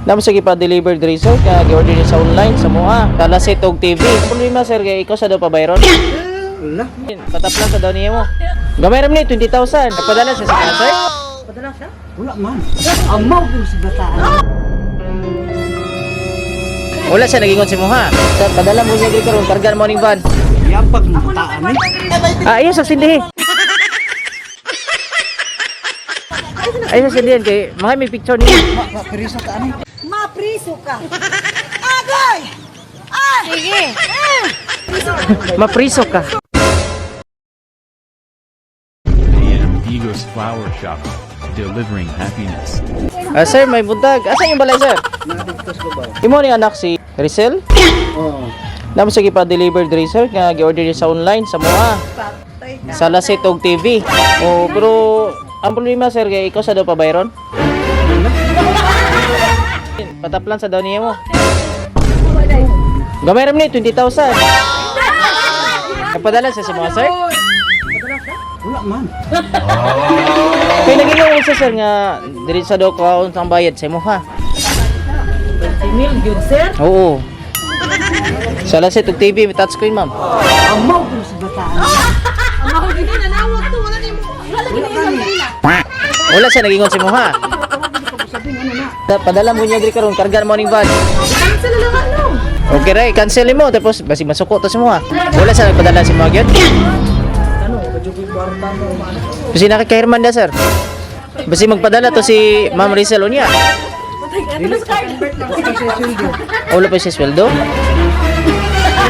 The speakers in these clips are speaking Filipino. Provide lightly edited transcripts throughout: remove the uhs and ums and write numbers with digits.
Namo sige pa deliver diri sir kaya gi-order niyo sa online sa mua. Talasit og TV. Problema sir kay ikaw sa daw pa bayron. Wala. Pataplan sa daw niya mo. Gamay ram ni 20,000. Napadala siya sa kanya sir. Padala siya? Wala man. Amaw din sa bataan. Wala siya nagingon si mo ha. Sir, padala mo niya diri karon kargan morning van. Yabag ng bataan eh. Ayos sa sindihin. Ayos sa sindihin kay mga may picture niya. Periso ka ani. Mapriso ka. Agay! Ah! Sige. Mapriso ka. AM Eagles Flower Shop, delivering happiness. Sir, may buntag. Asan yung balay sir? Nakadigtas ko ba? Imo ni anak si Rizal? Oo. Namo sige pa deliver diri sir kaya gi-order niyo sa online sa mua. Sa Lasit og TV. Oh, pero ang problema sir kay ikaw sa daw pa bayron. Pataplan sa daw niya mo. Gamay ram ni 20,000. Napadala siya sa mga sir. Wala man. Kaya nagingon siya sir nga diri sa daw ka ang bayad sa imo ha. 20,000 yun, sir. Oo. Sa Lasit og TV may touchscreen ma'am. Amaw din sa bataan. Ang mahal gini na nawag to. Wala nimo. Wala gini na. Wala siya nagingon si mo ha. Sabing ano na. Padala mo niya diri karon kargan morning van. Cancel lang ano. Okay ray, cancel mo tapos basi masuko to si mo ha. Wala siya nagpadala si mo gyud. Ano, kajugoy kwarta mo. Kasi nakikahirman da sir. Basi magpadala to si Ma'am Rizal unya. Wala pa siya sweldo.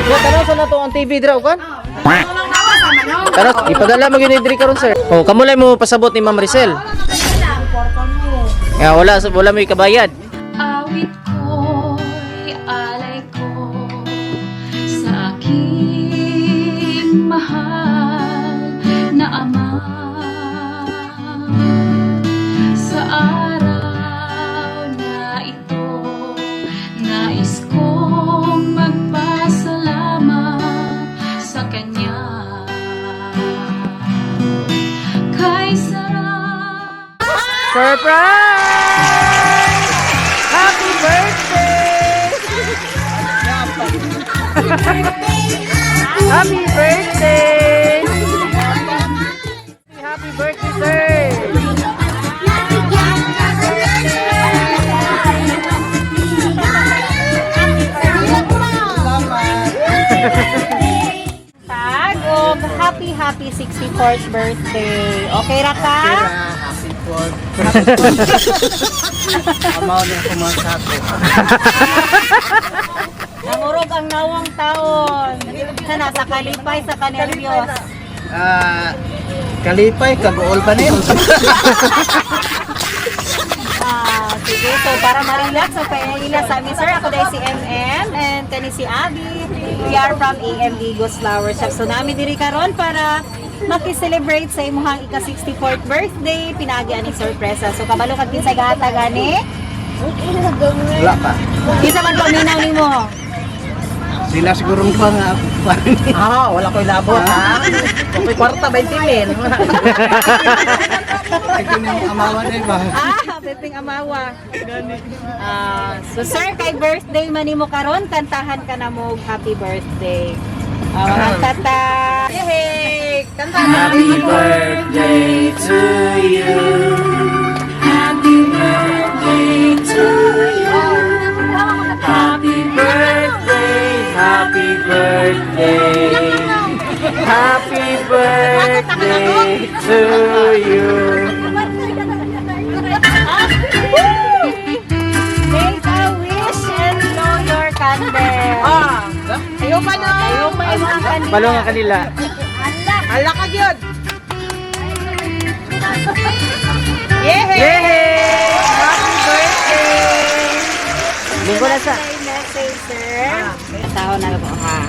Tanaw sa nato ang TV draw kan? Tanaw, ipadala mo gyud diri karon sir. Oh, kamulay mo pasabot ni Ma'am Rizal. Ya wala mo ikabayad. Awit ko'y alay ko sa aking mahal na ama. Sa araw na ito, nais kong magpasalamat sa kanya. Kay sarap. Surprise! Happy birthday! Happy birthday! Happy birthday, sir! Tagog, happy 64th birthday. Okay ra ka? Happy for. Amaw din kumasato. Namurog ang nawang taon. Sana sa kalipay sa kaneryos. Kalipay kagool ba niyo? Sige, so para ma-relax, so paila sa amin, sir. Ako dahil si MM and kani si Abby. We are from AM Eagles Flower Shop. So namin diri karon para maki-celebrate sa imuhang ika-64th birthday. Pinagi aning sorpresa. So kabalo kag kinsa gahata gani? Wala pa. Kinsa man paminaw nimo? Sila siguro pa nga. Wala ko'y labot ha. Okay, kwarta 20,000. Ito na yung amawa na ba? Pepeng Amawa. So sir, kay birthday man nimo karon, kantahan ka na mo happy birthday. Mga tata. Yay! Kantahan. Happy birthday to you. Happy birthday to you. Happy birthday, happy birthday. Happy birthday to you. Make a wish and blow your candle. Ayaw pa na. Ayaw pa yung mga candle. Balo nga kanila. Ala ka yun. Yay! Yay! Happy birthday! Linggo na sa. Message, sir. Tao na po ha.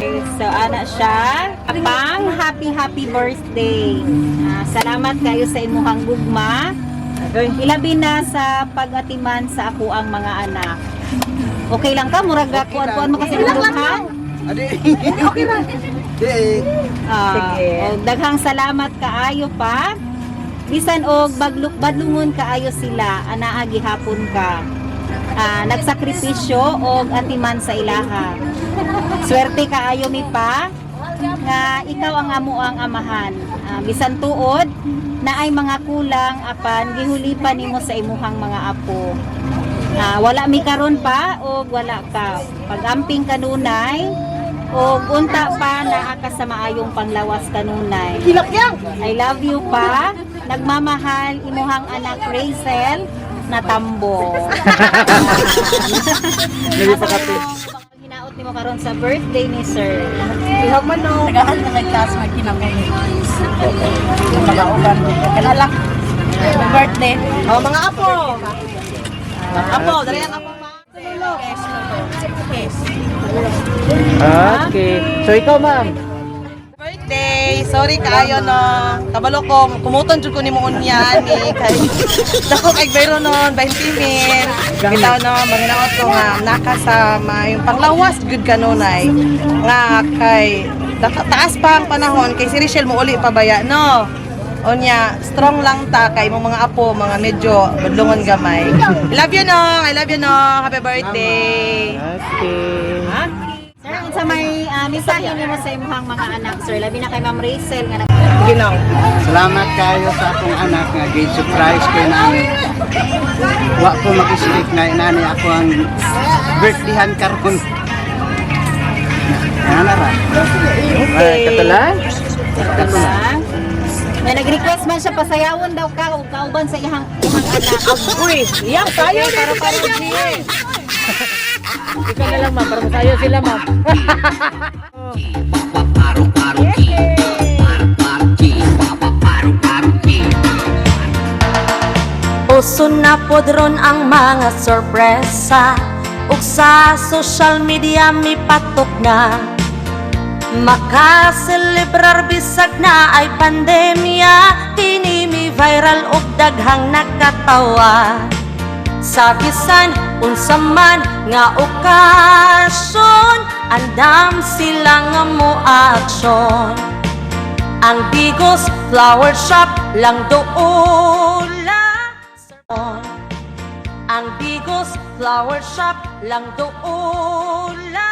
Okay, so ana siya. Pang happy birthday. Salamat kayo sa imuhang gugma. Ilabi na sa pag-atiman sa ako ang mga anak. Okay lang ka? Murag kuan mo kasi nulog ha? Okay lang. Daghang salamat kaayo pa. Bisan og badlungon kaayo sila, anaa gihapon ka. nagsakripisyo og atiman sa ilaha. Swerte kaayo mi pa nga ikaw ang amo ang amahan. Bisan tuod na ay mga kulang apan gihulipan nimo sa imuhang mga apo. Wala mi karon pa o wala ka pag-amping kanunay o unta pa naa ka sa maayong panglawas kanunay. I love you pa. Nagmamahal imuhang anak Rachel na tambo. Hinaot nimo karon sa birthday ni Sir. Ihog man no. Tagahan na nag-class man kinamay. Magauban ko. Kanala. Birthday. Oh, mga apo. Apo, dali ang apo ma. Okay. So ikaw, ma'am. Birthday. Sorry kaayo no. Kabalo ko kumuton jud ko nimo unyan ni kay dako kay bayro non 20 mil. Bitaw no, manginaot ko nga nakasama yung panglawas good kanunay. Nga kay taas pa ang panahon kay si Richelle mo uli pabaya no. Onya, strong lang ta kay mong mga apo, mga medyo badlungon gamay. I love you no. I love you no. Happy birthday. Okay. Sir, unsa may mensahe nimo sa imong mga anak, Sir? Labi na kay Ma'am Rachel nga Ginaw. Salamat kayo sa akong anak nga gi-surprise kay nani. Wa ko mag-islik na inani ako ang birthdayhan karon. Ana ra. Okay. Katulang? Katulang. May nag-request man siya pasayawon daw ka o kauban sa iyang anak. Uy, iyang tayo Para Ikaw na lang, ma'am. Para masayo sila, ma'am. Uso na podron ang mga sorpresa ug sa social media mi patok na makaselebrar bisag na ay pandemya kini mi viral ug daghang nakatawa sa bisan unsa man nga okasyon andam sila nga moaksyon ang Bigos Flower Shop lang doola ang Bigos Flower Shop lang doola